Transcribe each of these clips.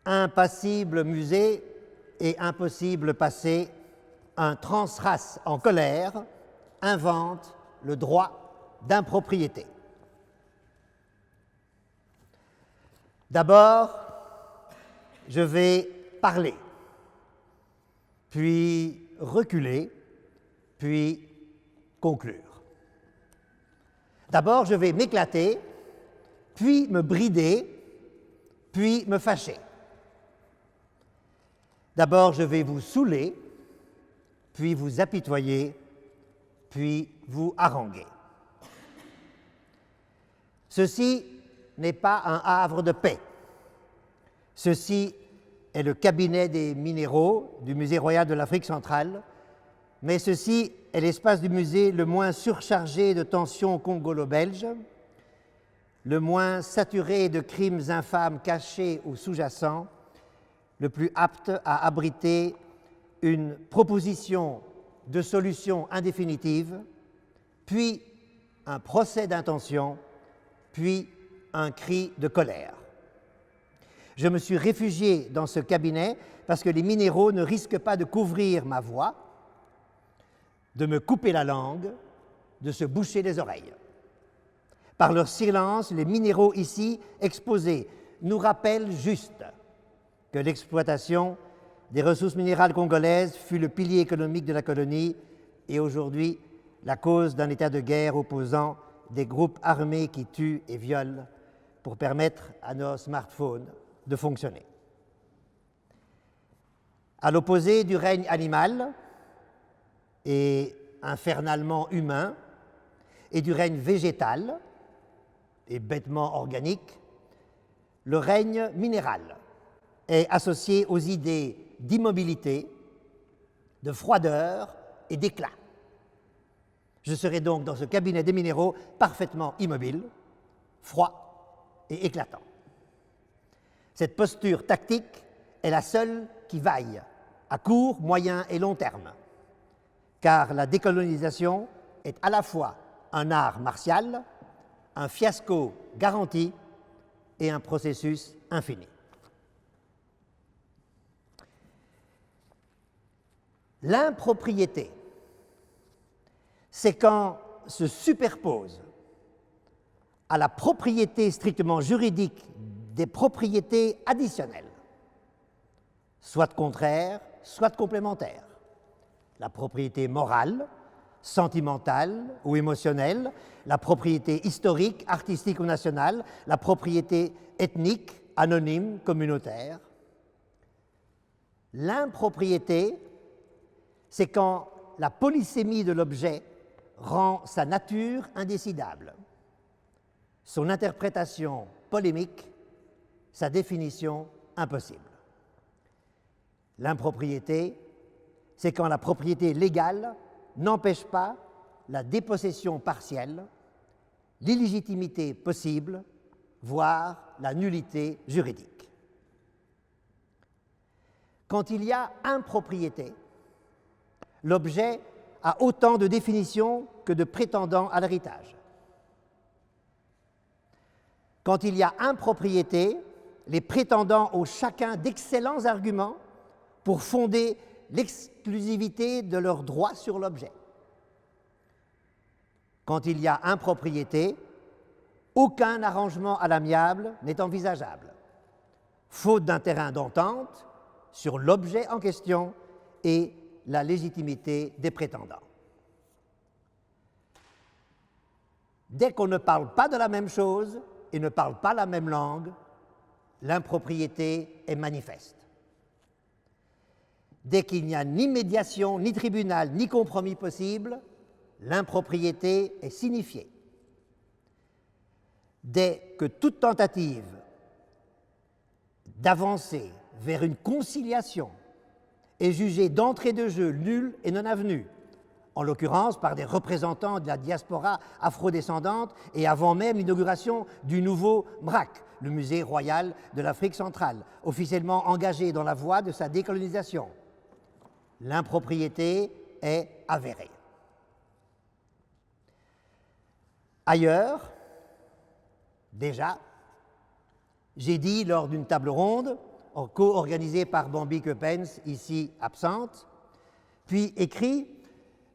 Impassible musée et impossible passé, un transrace en colère invente le droit d'impropriété. D'abord, je vais parler, puis reculer, puis conclure. D'abord, je vais m'éclater, puis me brider, puis me fâcher. D'abord, je vais vous saouler, puis vous apitoyer, puis vous haranguer. Ceci n'est pas un havre de paix. Ceci est le cabinet des minéraux du Musée royal de l'Afrique centrale, mais ceci est l'espace du musée le moins surchargé de tensions congolo-belges, le moins saturé de crimes infâmes cachés ou sous-jacents, le plus apte à abriter une proposition de solution indéfinitive, puis un procès d'intention, puis un cri de colère. Je me suis réfugié dans ce cabinet parce que les minéraux ne risquent pas de couvrir ma voix, de me couper la langue, de se boucher les oreilles. Par leur silence, les minéraux ici exposés nous rappellent juste que l'exploitation des ressources minérales congolaises fut le pilier économique de la colonie et aujourd'hui la cause d'un état de guerre opposant des groupes armés qui tuent et violent pour permettre à nos smartphones de fonctionner. À l'opposé du règne animal et infernalement humain et du règne végétal et bêtement organique, le règne minéral est associé aux idées d'immobilité, de froideur et d'éclat. Je serai donc dans ce cabinet des minéraux parfaitement immobile, froid et éclatant. Cette posture tactique est la seule qui vaille à court, moyen et long terme, car la décolonisation est à la fois un art martial, un fiasco garanti et un processus infini. L'impropriété, c'est quand se superpose à la propriété strictement juridique des propriétés additionnelles, soit contraires, soit complémentaires. La propriété morale, sentimentale ou émotionnelle, la propriété historique, artistique ou nationale, la propriété ethnique, anonyme, communautaire. L'impropriété, c'est quand la polysémie de l'objet rend sa nature indécidable, son interprétation polémique, sa définition impossible. L'impropriété, c'est quand la propriété légale n'empêche pas la dépossession partielle, l'illégitimité possible, voire la nullité juridique. Quand il y a impropriété, l'objet a autant de définitions que de prétendants à l'héritage. Quand il y a impropriété, les prétendants ont chacun d'excellents arguments pour fonder l'exclusivité de leurs droits sur l'objet. Quand il y a impropriété, aucun arrangement à l'amiable n'est envisageable, faute d'un terrain d'entente sur l'objet en question et la légitimité des prétendants. Dès qu'on ne parle pas de la même chose et ne parle pas la même langue, l'impropriété est manifeste. Dès qu'il n'y a ni médiation, ni tribunal, ni compromis possible, l'impropriété est signifiée. Dès que toute tentative d'avancer vers une conciliation est jugée d'entrée de jeu nulle et non avenue, en l'occurrence par des représentants de la diaspora afrodescendante et avant même l'inauguration du nouveau MRAC, le Musée royal de l'Afrique centrale, officiellement engagé dans la voie de sa décolonisation. L'impropriété est avérée. Ailleurs, déjà, j'ai dit lors d'une table ronde co-organisée par Bambi Coppens, ici absente, puis écrit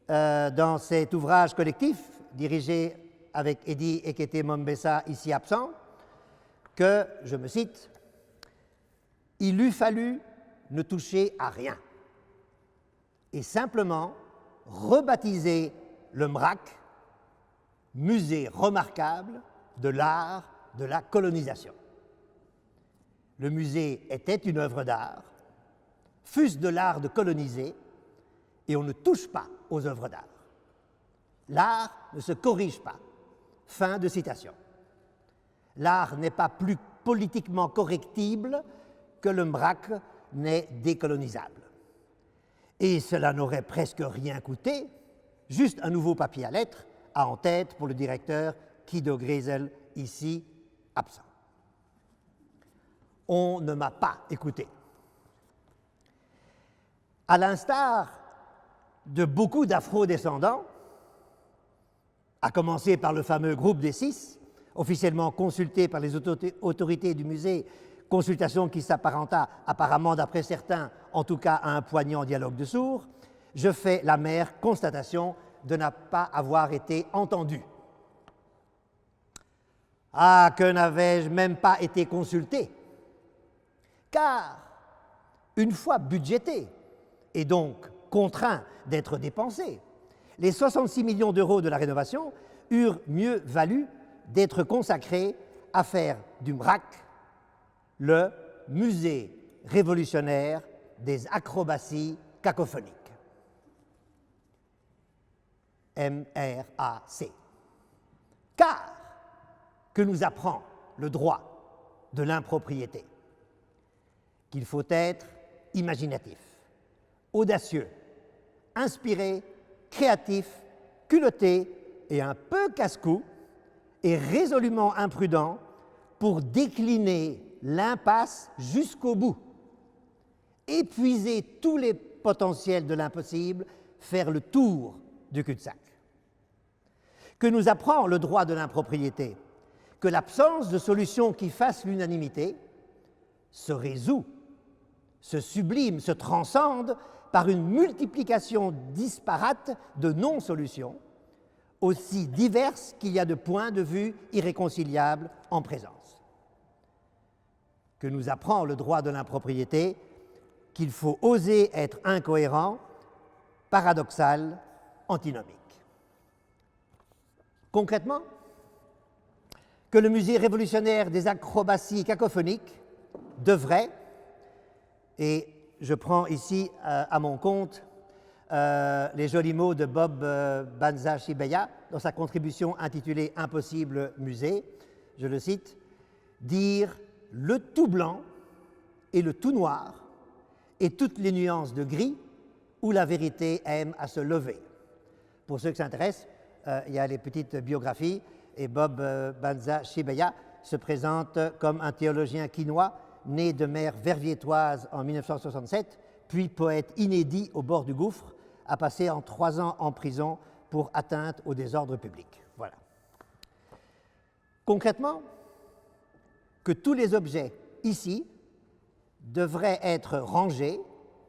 dans cet ouvrage collectif dirigé avec Eddy Ekete Mombessa, ici absent, que, je me cite, « Il eût fallu ne toucher à rien et simplement rebaptiser le MRAC, musée remarquable de l'art de la colonisation. Le musée était une œuvre d'art, fût-ce de l'art de coloniser, et on ne touche pas aux œuvres d'art. L'art ne se corrige pas. » Fin de citation. L'art n'est pas plus politiquement correctible que le MRAC n'est décolonisable. Et cela n'aurait presque rien coûté, juste un nouveau papier à lettres, à en tête pour le directeur Guido Gräsel, ici absent. On ne m'a pas écouté. À l'instar de beaucoup d'afro-descendants, à commencer par le fameux groupe des 6, officiellement consulté par les autorités du musée, consultation qui s'apparenta apparemment, d'après certains, en tout cas à un poignant dialogue de sourds, je fais l'amère constatation de ne pas avoir été entendu. Ah, que n'avais-je même pas été consulté? Car, une fois budgété, et donc contraint d'être dépensé, les 66 millions d'euros de la rénovation eurent mieux valu d'être consacrés à faire du MRAC le musée révolutionnaire des acrobaties cacophoniques. MRAC. Car, que nous apprend le droit de l'impropriété? Qu'il faut être imaginatif, audacieux, inspiré, créatif, culotté et un peu casse-cou, et résolument imprudent pour décliner l'impasse jusqu'au bout, épuiser tous les potentiels de l'impossible, faire le tour du cul-de-sac. Que nous apprend le droit de l'impropriété? Que l'absence de solution qui fasse l'unanimité se résout, se sublime, se transcende par une multiplication disparate de non-solutions, aussi diverses qu'il y a de points de vue irréconciliables en présence. Que nous apprend le droit de l'impropriété? Qu'il faut oser être incohérent, paradoxal, antinomique. Concrètement, que le musée révolutionnaire des acrobaties cacophoniques devrait, et je prends ici à mon compte les jolis mots de Bob Banza Chibeya dans sa contribution intitulée « Impossible musée », je le cite, « dire le tout blanc et le tout noir et toutes les nuances de gris où la vérité aime à se lever ». Pour ceux qui s'intéressent, il y a les petites biographies, et Bob Banza Chibeya se présente comme un théologien quinois né de mère verviétoise en 1967, puis poète inédit au bord du gouffre, a passé 3 ans en prison pour atteinte au désordre public. Voilà. Concrètement, que tous les objets ici devraient être rangés,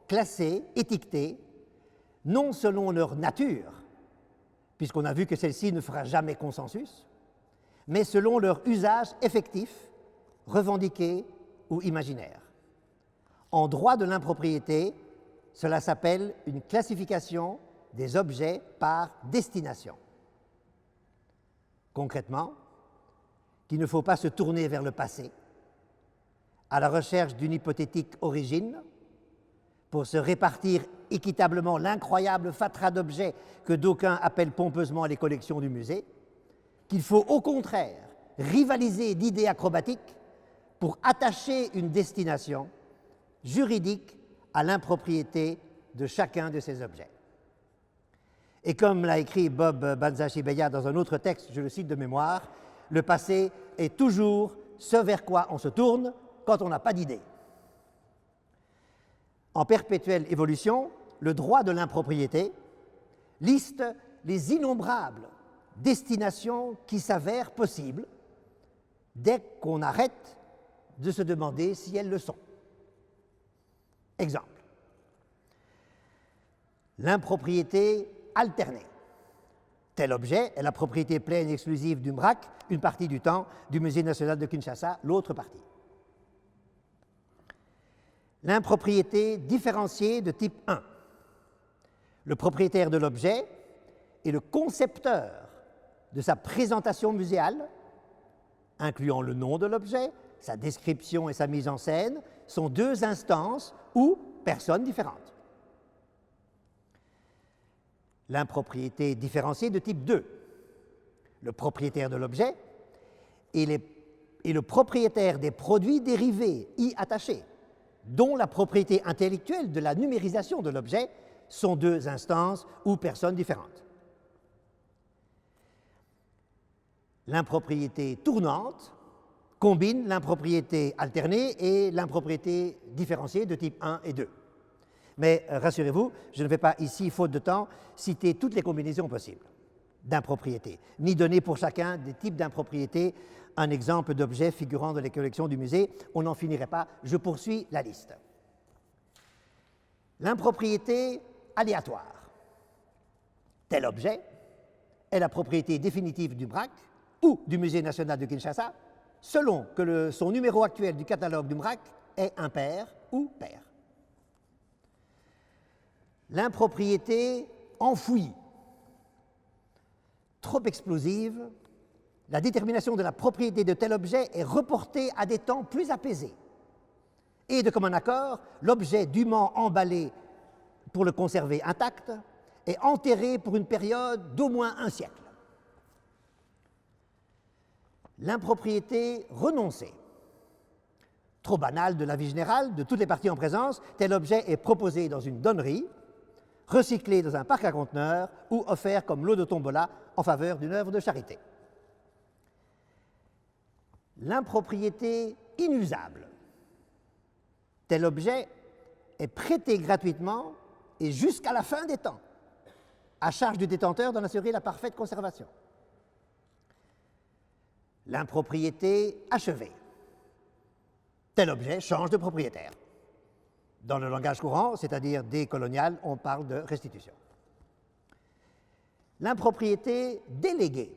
classés, étiquetés, non selon leur nature, puisqu'on a vu que celle-ci ne fera jamais consensus, mais selon leur usage effectif, revendiqué ou imaginaire. En droit de l'impropriété, cela s'appelle une classification des objets par destination. Concrètement, qu'il ne faut pas se tourner vers le passé, à la recherche d'une hypothétique origine, pour se répartir équitablement l'incroyable fatras d'objets que d'aucuns appellent pompeusement les collections du musée, qu'il faut au contraire rivaliser d'idées acrobatiques pour attacher une destination juridique à l'impropriété de chacun de ces objets. Et comme l'a écrit Bob Banza Chibeya dans un autre texte, je le cite de mémoire, le passé est toujours ce vers quoi on se tourne quand on n'a pas d'idée. En perpétuelle évolution, le droit de l'impropriété liste les innombrables destinations qui s'avèrent possibles dès qu'on arrête de se demander si elles le sont. Exemple. L'impropriété alternée. Tel objet est la propriété pleine et exclusive du MRAC, une partie du temps, du Musée national de Kinshasa, l'autre partie. L'impropriété différenciée de type 1. Le propriétaire de l'objet et le concepteur de sa présentation muséale, incluant le nom de l'objet, sa description et sa mise en scène, sont deux instances ou personnes différentes. L'impropriété différenciée de type 2. Le propriétaire de l'objet et le propriétaire des produits dérivés y attachés, dont la propriété intellectuelle de la numérisation de l'objet, sont deux instances ou personnes différentes. L'impropriété tournante combine l'impropriété alternée et l'impropriété différenciée de type 1 et 2. Mais rassurez-vous, je ne vais pas ici, faute de temps, citer toutes les combinaisons possibles d'impropriété, ni donner pour chacun des types d'impropriété un exemple d'objet figurant dans les collections du musée. On n'en finirait pas, je poursuis la liste. L'impropriété aléatoire. Tel objet est la propriété définitive du MRAC ou du Musée national de Kinshasa, selon que son numéro actuel du catalogue du MRAC est impair ou pair. L'impropriété enfouie. Trop explosive, la détermination de la propriété de tel objet est reportée à des temps plus apaisés. Et de commun accord, l'objet dûment emballé pour le conserver intact est enterré pour une période d'au moins un siècle. L'impropriété renoncée. Trop banale de la vie générale, de toutes les parties en présence, tel objet est proposé dans une donnerie, recyclé dans un parc à conteneurs ou offert comme lot de tombola en faveur d'une œuvre de charité. L'impropriété inusable. Tel objet est prêté gratuitement et jusqu'à la fin des temps, à charge du détenteur d'en assurer la parfaite conservation. L'impropriété achevée. Tel objet change de propriétaire. Dans le langage courant, c'est-à-dire décolonial, on parle de restitution. L'impropriété déléguée.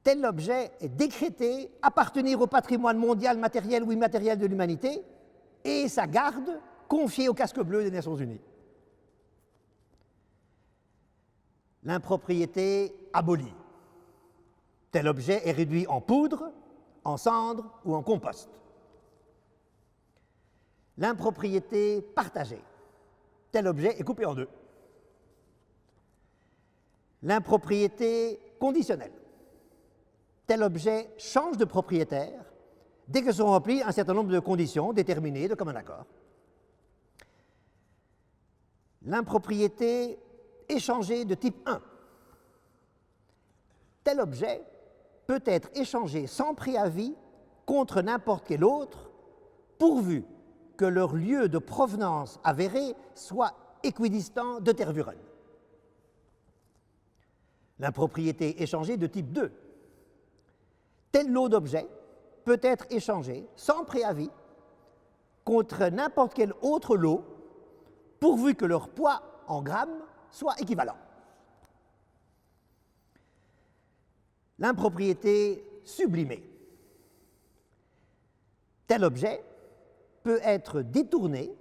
Tel objet est décrété appartenir au patrimoine mondial matériel ou immatériel de l'humanité et sa garde confiée au casque bleu des Nations Unies. L'impropriété abolie. Tel objet est réduit en poudre, en cendre ou en compost. L'impropriété partagée. Tel objet est coupé en deux. L'impropriété conditionnelle. Tel objet change de propriétaire dès que sont remplies un certain nombre de conditions déterminées de commun accord. L'impropriété échangée de type 1. Tel objet peut être échangé sans préavis contre n'importe quel autre, pourvu que leur lieu de provenance avéré soit équidistant de Tervuren. L'impropriété échangée de type 2. Tel lot d'objets peut être échangé sans préavis contre n'importe quel autre lot, pourvu que leur poids en grammes soit équivalent. L'impropriété sublimée. Tel objet peut être détourné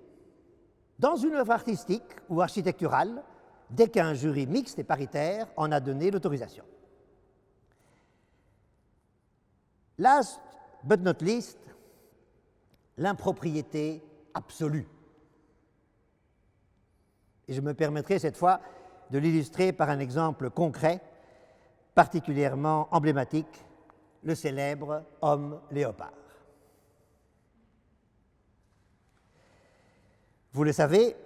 dans une œuvre artistique ou architecturale dès qu'un jury mixte et paritaire en a donné l'autorisation. Last but not least, l'impropriété absolue. Et je me permettrai cette fois de l'illustrer par un exemple concret, particulièrement emblématique, le célèbre homme léopard. Vous le savez,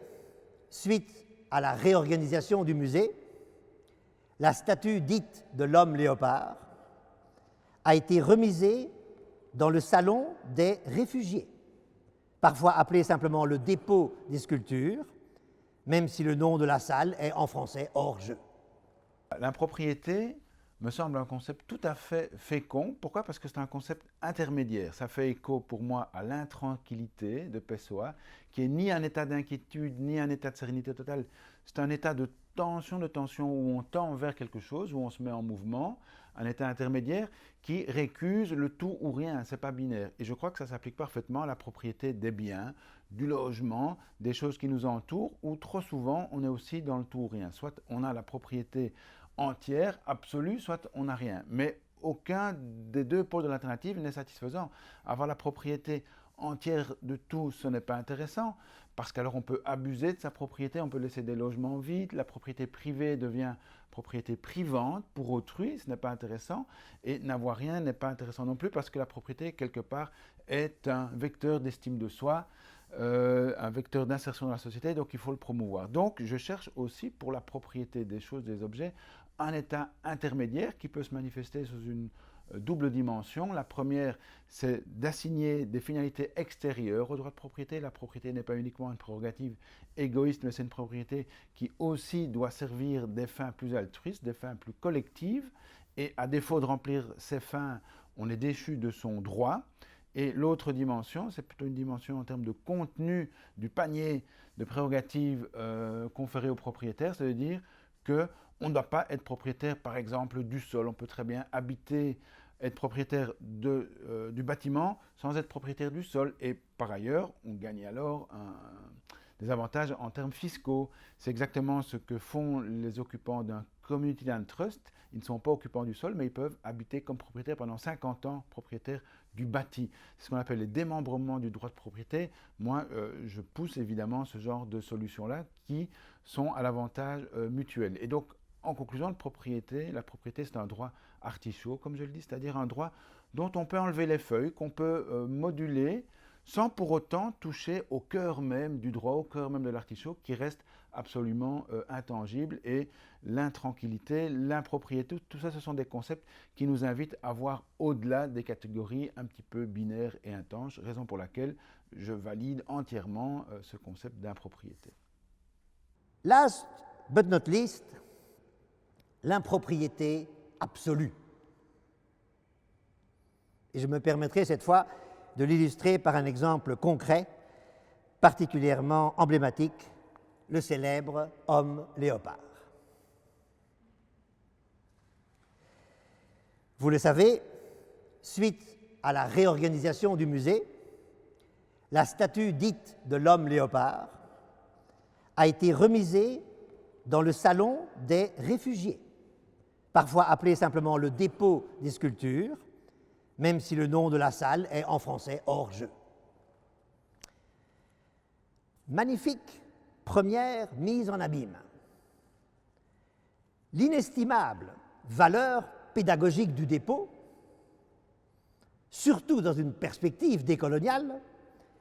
suite à la réorganisation du musée, la statue dite de l'homme léopard a été remisée dans le salon des réfugiés, parfois appelé simplement le dépôt des sculptures, même si le nom de la salle est en français hors jeu. L'impropriété me semble un concept tout à fait fécond. Pourquoi? Parce que c'est un concept intermédiaire. Ça fait écho pour moi à l'intranquillité de Pessoa, qui est ni un état d'inquiétude, ni un état de sérénité totale. C'est un état de tension où on tend vers quelque chose, où on se met en mouvement, un état intermédiaire qui récuse le tout ou rien, c'est pas binaire. Et je crois que ça s'applique parfaitement à la propriété des biens, du logement, des choses qui nous entourent, où trop souvent on est aussi dans le tout ou rien. Soit on a la propriété entière, absolue, soit on n'a rien. Mais aucun des deux pôles de l'alternative n'est satisfaisant. Avoir la propriété entière de tout, ce n'est pas intéressant, parce qu'alors on peut abuser de sa propriété, on peut laisser des logements vides, la propriété privée devient propriété privante pour autrui, ce n'est pas intéressant, et n'avoir rien n'est pas intéressant non plus, parce que la propriété, quelque part, est un vecteur d'estime de soi, un vecteur d'insertion dans la société, donc il faut le promouvoir. Donc je cherche aussi pour la propriété des choses, des objets, un état intermédiaire qui peut se manifester sous une double dimension. La première, c'est d'assigner des finalités extérieures au droit de propriété. La propriété n'est pas uniquement une prérogative égoïste, mais c'est une propriété qui aussi doit servir des fins plus altruistes, des fins plus collectives. Et à défaut de remplir ces fins, on est déchu de son droit. Et l'autre dimension, c'est plutôt une dimension en termes de contenu du panier de prérogatives conférées aux propriétaires, c'est-à-dire qu'on ne doit pas être propriétaire, par exemple, du sol. On peut très bien habiter, être propriétaire du bâtiment sans être propriétaire du sol. Et par ailleurs, on gagne alors des avantages en termes fiscaux. C'est exactement ce que font les occupants d'un Community Land Trust. Ils ne sont pas occupants du sol, mais ils peuvent habiter comme propriétaires pendant 50 ans, propriétaires du bâti. C'est ce qu'on appelle les démembrements du droit de propriété. Moi, je pousse évidemment ce genre de solutions-là qui sont à l'avantage mutuel. Et donc, en conclusion, la propriété, c'est un droit artichaut, comme je le dis, c'est-à-dire un droit dont on peut enlever les feuilles, qu'on peut moduler, sans pour autant toucher au cœur même du droit, au cœur même de l'artichaut, qui reste absolument intangible. Et l'intranquillité, l'impropriété, tout ça, ce sont des concepts qui nous invitent à voir au-delà des catégories un petit peu binaires et intanges, raison pour laquelle je valide entièrement ce concept d'impropriété. Last but not least, l'impropriété absolue. Et je me permettrai cette fois de l'illustrer par un exemple concret, particulièrement emblématique, le célèbre homme léopard. Vous le savez, suite à la réorganisation du musée, la statue dite de l'homme léopard a été remisée dans le salon des réfugiés, parfois appelé simplement le dépôt des sculptures, même si le nom de la salle est en français hors jeu. Magnifique première mise en abîme. L'inestimable valeur pédagogique du dépôt, surtout dans une perspective décoloniale,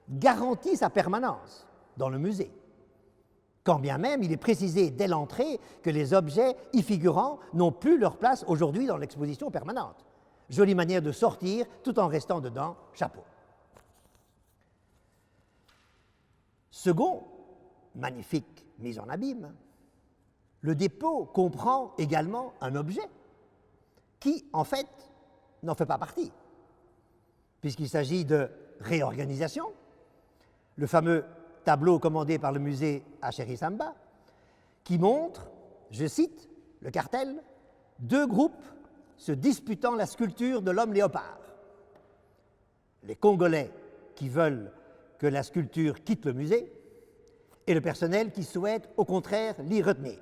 garantit sa permanence dans le musée, quand bien même il est précisé dès l'entrée que les objets y figurant n'ont plus leur place aujourd'hui dans l'exposition permanente. Jolie manière de sortir tout en restant dedans, chapeau. Second, magnifique mise en abîme, le dépôt comprend également un objet qui, en fait, n'en fait pas partie, puisqu'il s'agit de réorganisation, le fameux tableau commandé par le musée à Chéri-Samba, qui montre, je cite le cartel, deux groupes se disputant la sculpture de l'homme léopard. Les Congolais qui veulent que la sculpture quitte le musée et le personnel qui souhaite au contraire l'y retenir.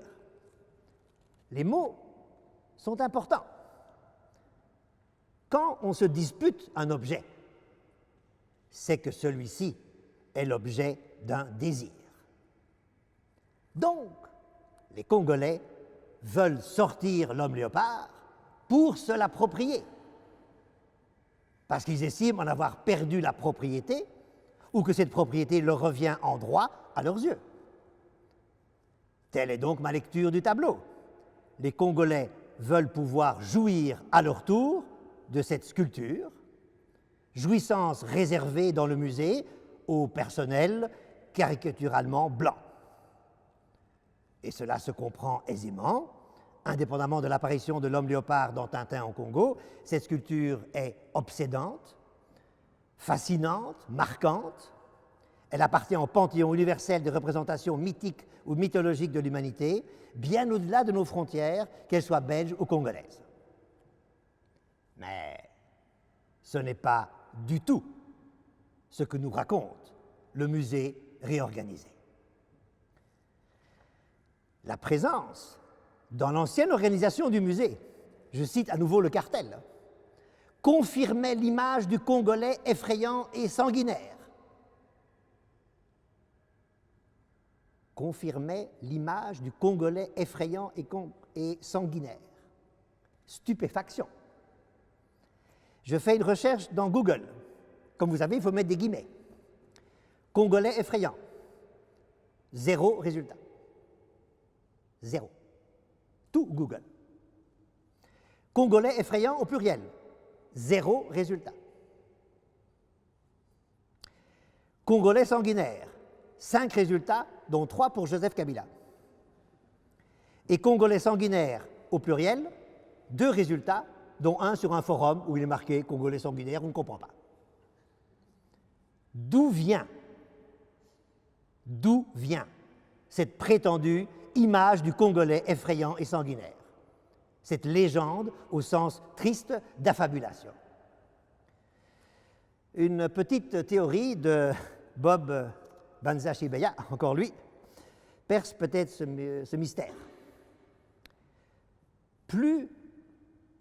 Les mots sont importants. Quand on se dispute un objet, c'est que celui-ci est l'objet d'un désir. Donc, les Congolais veulent sortir l'homme léopard pour se l'approprier, parce qu'ils estiment en avoir perdu la propriété ou que cette propriété leur revient en droit à leurs yeux. Telle est donc ma lecture du tableau. Les Congolais veulent pouvoir jouir à leur tour de cette sculpture, jouissance réservée dans le musée au personnel caricaturalement blanc. Et cela se comprend aisément indépendamment de l'apparition de l'homme léopard dans Tintin au Congo, cette sculpture est obsédante, fascinante, marquante. Elle appartient au panthéon universel des représentations mythiques ou mythologiques de l'humanité, bien au-delà de nos frontières, qu'elles soient belges ou congolaises. Mais ce n'est pas du tout ce que nous raconte le musée réorganisé. La présence dans l'ancienne organisation du musée, je cite à nouveau le cartel, confirmait l'image du Congolais effrayant et sanguinaire. Confirmait l'image du Congolais effrayant et sanguinaire. Stupéfaction. Je fais une recherche dans Google. Comme vous savez, il faut mettre des guillemets. Congolais effrayant. 0 résultat. 0. Tout Google. Congolais effrayant au pluriel. 0 résultat. Congolais sanguinaire. 5 résultats, dont 3 pour Joseph Kabila. Et Congolais sanguinaire au pluriel, 2 résultats, dont un sur un forum où il est marqué Congolais sanguinaire, on ne comprend pas. D'où vient cette prétendue image du Congolais effrayant et sanguinaire? Cette légende au sens triste d'affabulation. Une petite théorie de Bob Banza Shibeya, encore lui, perce peut-être ce mystère. Plus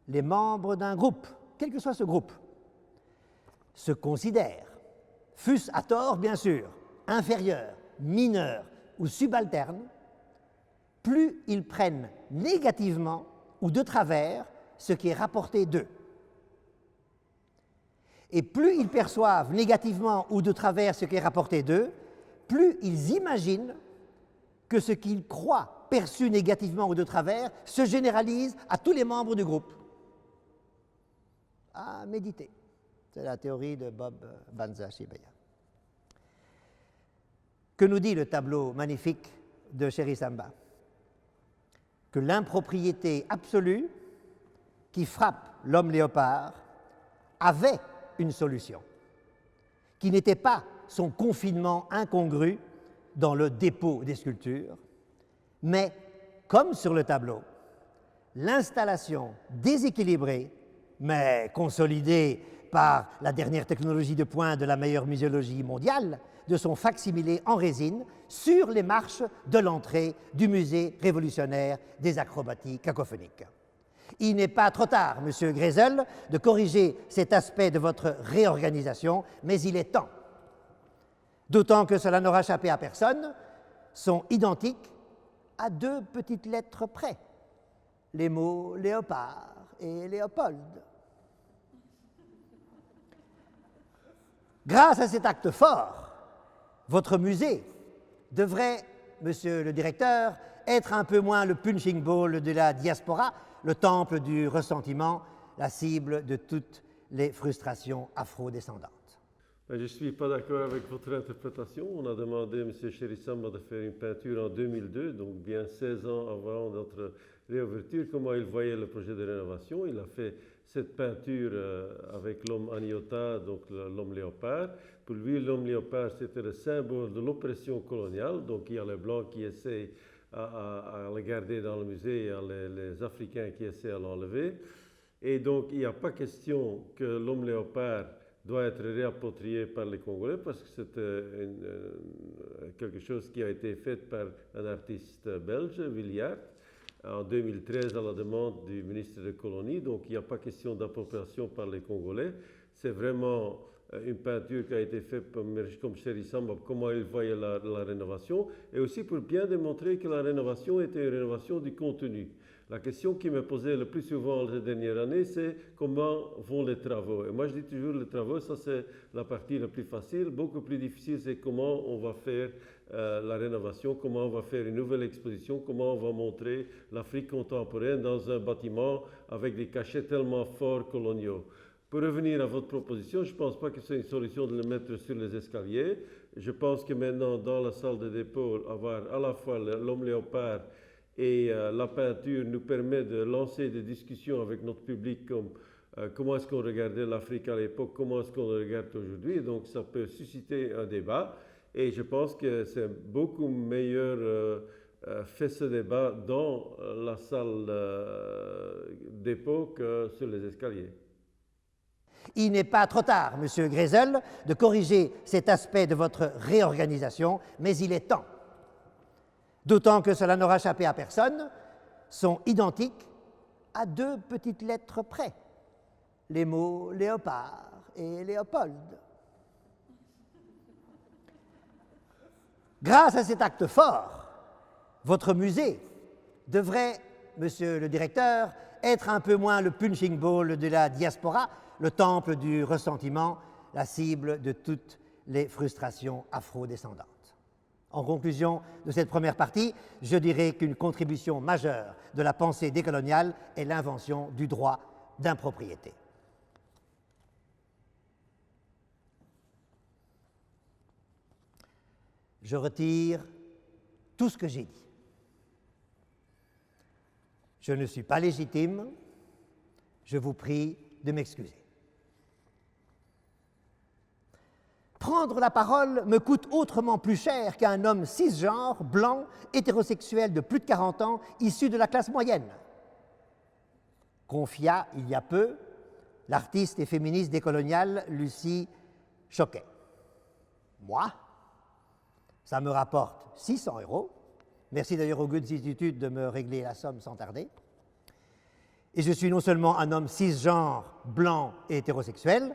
les membres d'un groupe, quel que soit ce groupe, se considèrent, fût-ce à tort bien sûr, inférieurs, mineurs ou subalternes, plus ils prennent négativement ou de travers ce qui est rapporté d'eux. Et plus ils perçoivent négativement ou de travers ce qui est rapporté d'eux, plus ils imaginent que ce qu'ils croient perçu négativement ou de travers se généralise à tous les membres du groupe. À méditer. C'est la théorie de Bob Banza Shibeya. Que nous dit le tableau magnifique de Chéri Samba? Que l'impropriété absolue qui frappe l'homme léopard avait une solution, qui n'était pas son confinement incongru dans le dépôt des sculptures, mais, comme sur le tableau, l'installation déséquilibrée, mais consolidée par la dernière technologie de pointe de la meilleure muséologie mondiale, de son fac-similé en résine sur les marches de l'entrée du musée révolutionnaire des acrobaties cacophoniques. Il n'est pas trop tard, Monsieur Grézel, de corriger cet aspect de votre réorganisation, mais il est temps. D'autant que cela n'aura échappé à personne, sont identiques à 2 petites lettres près, les mots Léopard et Léopold. Grâce à cet acte fort, votre musée devrait, monsieur le directeur, être un peu moins le punching ball de la diaspora, le temple du ressentiment, la cible de toutes les frustrations afro-descendantes. Je ne suis pas d'accord avec votre interprétation. On a demandé à M. Chéri Samba de faire une peinture en 2002, donc bien 16 ans avant notre réouverture, comment il voyait le projet de rénovation. Il a fait cette peinture avec l'homme Aniota, donc l'homme léopard. Pour lui, l'homme léopard, c'était le symbole de l'oppression coloniale. Donc il y a les Blancs qui essaient à le garder dans le musée, il y a les Africains qui essaient à l'enlever. Et donc il n'y a pas question que l'homme léopard doit être réapproprié par les Congolais parce que c'est quelque chose qui a été fait par un artiste belge, Williard, en 2013 à la demande du ministre des Colonies. Donc il n'y a pas question d'appropriation par les Congolais. C'est vraiment une peinture qui a été faite comme Chéri Samba, comment il voyait la rénovation, et aussi pour bien démontrer que la rénovation était une rénovation du contenu. La question qui m'est posée le plus souvent ces dernières années, c'est comment vont les travaux. Et moi, je dis toujours, les travaux, ça c'est la partie la plus facile. Beaucoup plus difficile, c'est comment on va faire la rénovation, comment on va faire une nouvelle exposition, comment on va montrer l'Afrique contemporaine dans un bâtiment avec des cachets tellement forts coloniaux. Pour revenir à votre proposition, je ne pense pas que c'est une solution de le mettre sur les escaliers. Je pense que maintenant, dans la salle de dépôt, avoir à la fois l'homme léopard Et la peinture nous permet de lancer des discussions avec notre public comme comment est-ce qu'on regardait l'Afrique à l'époque, comment est-ce qu'on le regarde aujourd'hui. Et donc ça peut susciter un débat. Et je pense que c'est beaucoup meilleur faire ce débat dans la salle dépôt que sur les escaliers. Il n'est pas trop tard, Monsieur Gräzel, de corriger cet aspect de votre réorganisation, mais il est temps. D'autant que cela n'aura échappé à personne, sont identiques à 2 petites lettres près, les mots Léopard et Léopold. Grâce à cet acte fort, votre musée devrait, Monsieur le directeur, être un peu moins le punching ball de la diaspora, le temple du ressentiment, la cible de toutes les frustrations afro-descendantes. En conclusion de cette première partie, je dirais qu'une contribution majeure de la pensée décoloniale est l'invention du droit d'impropriété. Je retire tout ce que j'ai dit. Je ne suis pas légitime, je vous prie de m'excuser. Prendre la parole me coûte autrement plus cher qu'à un homme cisgenre, blanc, hétérosexuel de plus de 40 ans, issu de la classe moyenne. Confia, il y a peu, l'artiste et féministe décoloniale Lucie Choquet. Moi, ça me rapporte 600 €. Merci d'ailleurs au Goethe Institute de me régler la somme sans tarder. Et je suis non seulement un homme cisgenre, blanc et hétérosexuel,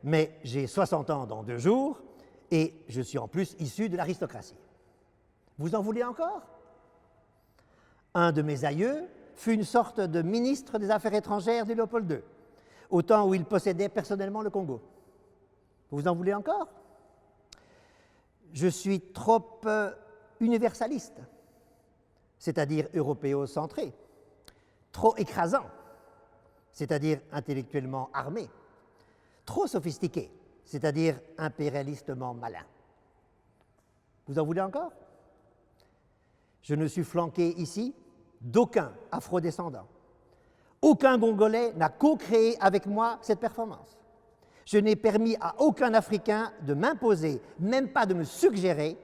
mais j'ai 60 ans dans 2 jours et je suis en plus issu de l'aristocratie. Vous en voulez encore? Un de mes aïeux fut une sorte de ministre des Affaires étrangères de Léopold II, au temps où il possédait personnellement le Congo. Vous en voulez encore? Je suis trop universaliste, c'est-à-dire européocentré, trop écrasant, c'est-à-dire intellectuellement armé, trop sophistiqué, c'est-à-dire impérialistement malin. Vous en voulez encore? Je ne suis flanqué ici d'aucun afrodescendant. Aucun Congolais n'a co-créé avec moi cette performance. Je n'ai permis à aucun Africain de m'imposer, même pas de me suggérer,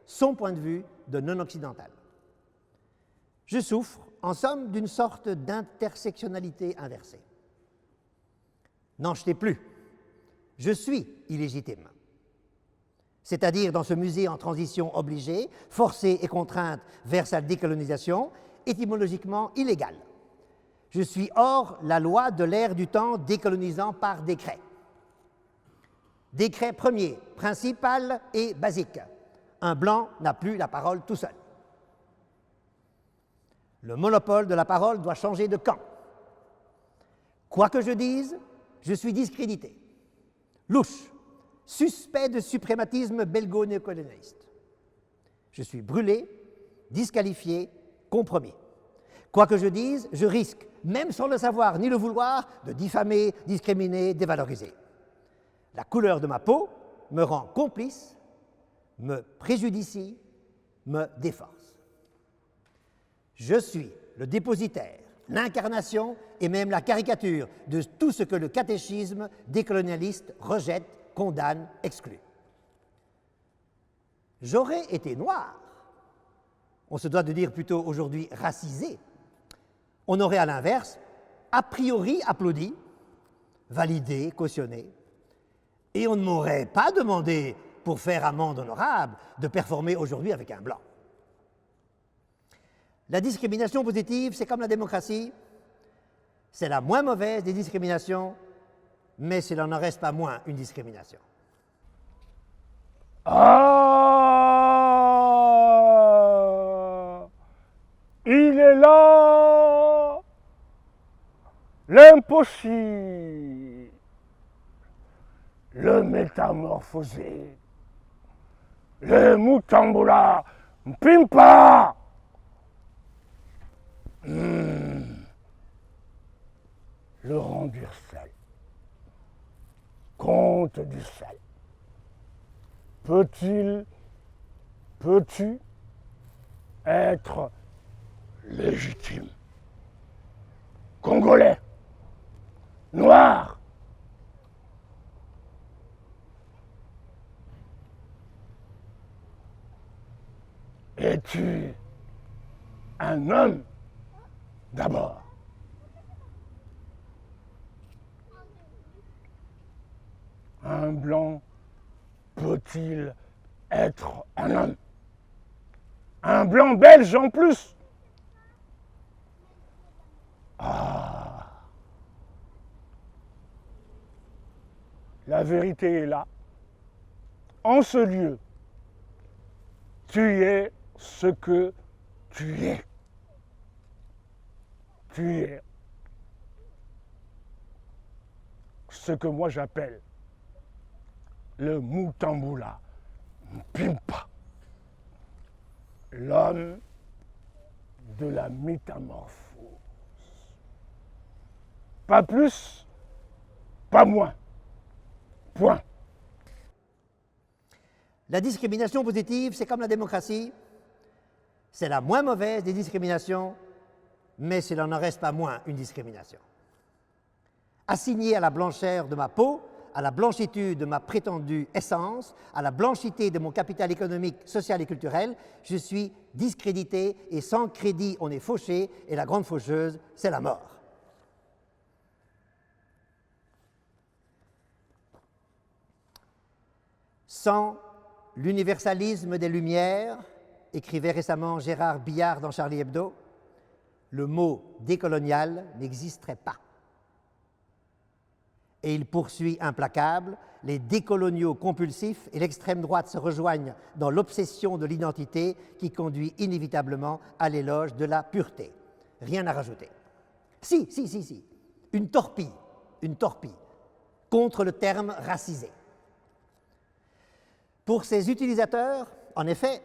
son point de vue de non-occidental. Je souffre, en somme, d'une sorte d'intersectionnalité inversée. N'en jetez plus. Je suis illégitime. C'est-à-dire dans ce musée en transition obligée, forcée et contrainte vers sa décolonisation, étymologiquement illégale. Je suis hors la loi de l'ère du temps décolonisant par décret. Décret premier, principal et basique. Un blanc n'a plus la parole tout seul. Le monopole de la parole doit changer de camp. Quoi que je dise, je suis discrédité. Louche, suspect de suprématisme belgo-néocolonialiste. Je suis brûlé, disqualifié, compromis. Quoi que je dise, je risque, même sans le savoir ni le vouloir, de diffamer, discriminer, dévaloriser. La couleur de ma peau me rend complice, me préjudicie, me déforce. Je suis le dépositaire, l'incarnation et même la caricature de tout ce que le catéchisme décolonialiste rejette, condamne, exclut. J'aurais été noir, on se doit de dire plutôt aujourd'hui racisé, on aurait à l'inverse a priori applaudi, validé, cautionné, et on ne m'aurait pas demandé, pour faire amende honorable, de performer aujourd'hui avec un blanc. La discrimination positive, c'est comme la démocratie, c'est la moins mauvaise des discriminations, mais cela n'en reste pas moins une discrimination. Ah, il est là, l'impossible, le métamorphosé, le Mutambula Mpimpa. Laurent Durcel, comte du sel. Peux-tu être légitime. Congolais, Noirs, es-tu un homme d'abord? Un blanc peut-il être un homme? Un blanc belge en plus? Ah. La vérité est là. En ce lieu, tu es ce que tu es. Tu es ce que moi j'appelle le Mutambula Mpimpa, l'homme de la métamorphose. Pas plus, pas moins. Point. La discrimination positive, c'est comme la démocratie. C'est la moins mauvaise des discriminations, mais cela n'en reste pas moins une discrimination. Assigné à la blancheur de ma peau, à la blanchitude de ma prétendue essence, à la blanchité de mon capital économique, social et culturel, je suis discrédité et sans crédit on est fauché et la grande faucheuse, c'est la mort. Sans l'universalisme des Lumières, écrivait récemment Gérard Billard dans Charlie Hebdo, le mot décolonial n'existerait pas. Et il poursuit implacable, les décoloniaux compulsifs et l'extrême droite se rejoignent dans l'obsession de l'identité qui conduit inévitablement à l'éloge de la pureté. Rien à rajouter. Si, une torpille contre le terme racisé. Pour ces utilisateurs, en effet,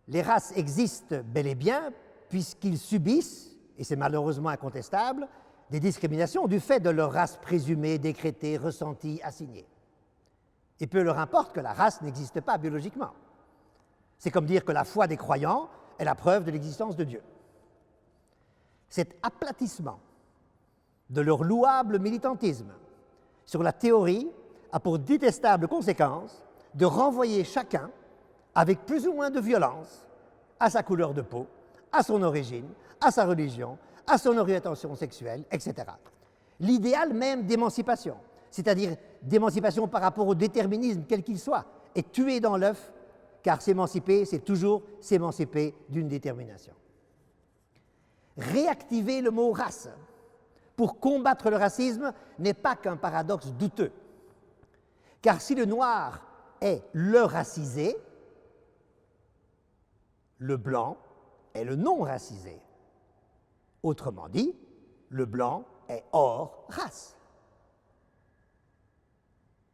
les races existent bel et bien puisqu'ils subissent, et c'est malheureusement incontestable, des discriminations du fait de leur race présumée, décrétée, ressentie, assignée. Et peu leur importe que la race n'existe pas biologiquement. C'est comme dire que la foi des croyants est la preuve de l'existence de Dieu. Cet aplatissement de leur louable militantisme sur la théorie a pour détestable conséquence de renvoyer chacun, avec plus ou moins de violence, à sa couleur de peau, à son origine, à sa religion, à son orientation sexuelle, etc. L'idéal même d'émancipation, c'est-à-dire d'émancipation par rapport au déterminisme, quel qu'il soit, est tué dans l'œuf, car s'émanciper, c'est toujours s'émanciper d'une détermination. Réactiver le mot « race » pour combattre le racisme n'est pas qu'un paradoxe douteux, car si le noir est le racisé, le blanc est le non racisé. Autrement dit, le blanc est hors race.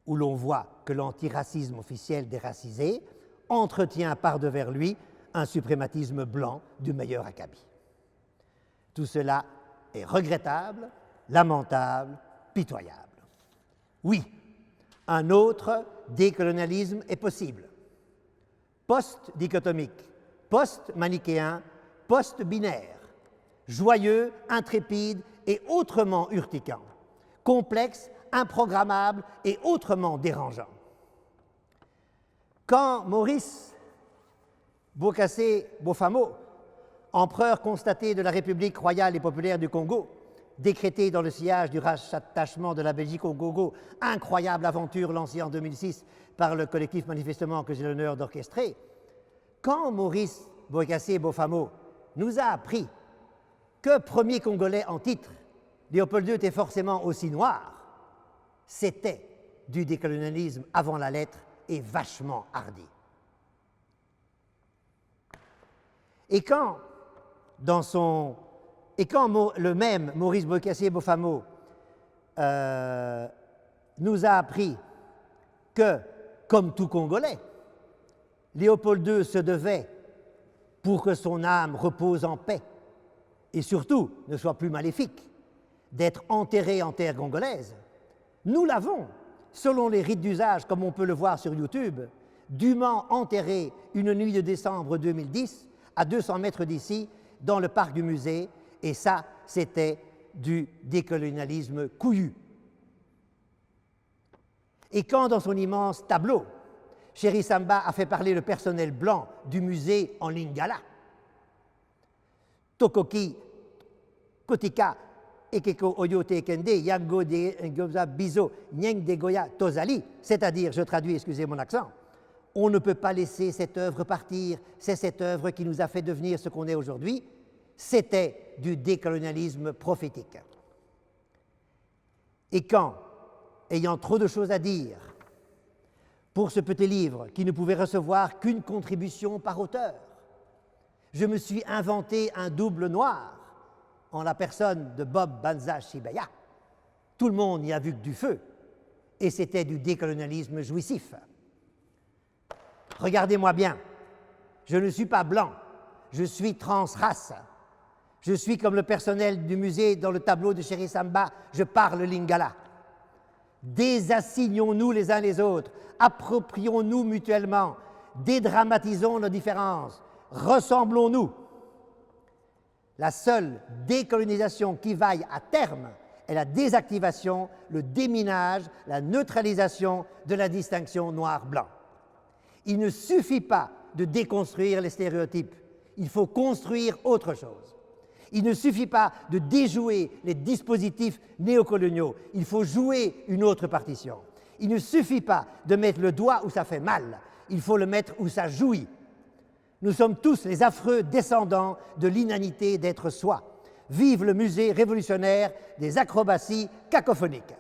Où l'on voit que l'antiracisme officiel des racisés entretient par-devers lui un suprématisme blanc du meilleur acabit. Tout cela est regrettable, lamentable, pitoyable. Oui, un autre décolonialisme est possible. Post-dichotomique, post-manichéen, post-binaire, joyeux, intrépide et autrement urticant, complexe, improgrammable et autrement dérangeant. Quand Maurice Bokassa Bofamo, empereur constaté de la République royale et populaire du Congo, décrété dans le sillage du rattachement de la Belgique au Congo, incroyable aventure lancée en 2006 par le collectif manifestement que j'ai l'honneur d'orchestrer, quand Maurice Bokassa Bofamo nous a appris que premier Congolais en titre, Léopold II était forcément aussi noir, c'était du décolonialisme avant la lettre et vachement hardi. Et quand le même Maurice Bokassa Bofamo nous a appris que, comme tout Congolais, Léopold II se devait, pour que son âme repose en paix, et surtout ne soit plus maléfique, d'être enterré en terre congolaise, nous l'avons, selon les rites d'usage, comme on peut le voir sur YouTube, dûment enterré une nuit de décembre 2010, à 200 mètres d'ici, dans le parc du musée, et ça, c'était du décolonialisme couillu. Et quand, dans son immense tableau, Chéri Samba a fait parler le personnel blanc du musée en lingala, Tokoki, Kotika, Ekeko Oyote Kende, Yango de Ngoza Bizo, Nyeng de Goya Tozali, c'est-à-dire, je traduis, excusez mon accent, on ne peut pas laisser cette œuvre partir, c'est cette œuvre qui nous a fait devenir ce qu'on est aujourd'hui, c'était du décolonialisme prophétique. Et quand, ayant trop de choses à dire, pour ce petit livre qui ne pouvait recevoir qu'une contribution par auteur, je me suis inventé un double noir en la personne de Bob Banza Shibeya. Tout le monde n'y a vu que du feu, et c'était du décolonialisme jouissif. Regardez-moi bien, je ne suis pas blanc, je suis transrace. Je suis comme le personnel du musée dans le tableau de Chéri Samba, je parle lingala. Désassignons-nous les uns les autres, approprions-nous mutuellement, dédramatisons nos différences, ressemblons-nous. La seule décolonisation qui vaille à terme est la désactivation, le déminage, la neutralisation de la distinction noir-blanc. Il ne suffit pas de déconstruire les stéréotypes, il faut construire autre chose. Il ne suffit pas de déjouer les dispositifs néocoloniaux, il faut jouer une autre partition. Il ne suffit pas de mettre le doigt où ça fait mal, il faut le mettre où ça jouit. Nous sommes tous les affreux descendants de l'inanité d'être soi. Vive le musée révolutionnaire des acrobaties cacophoniques.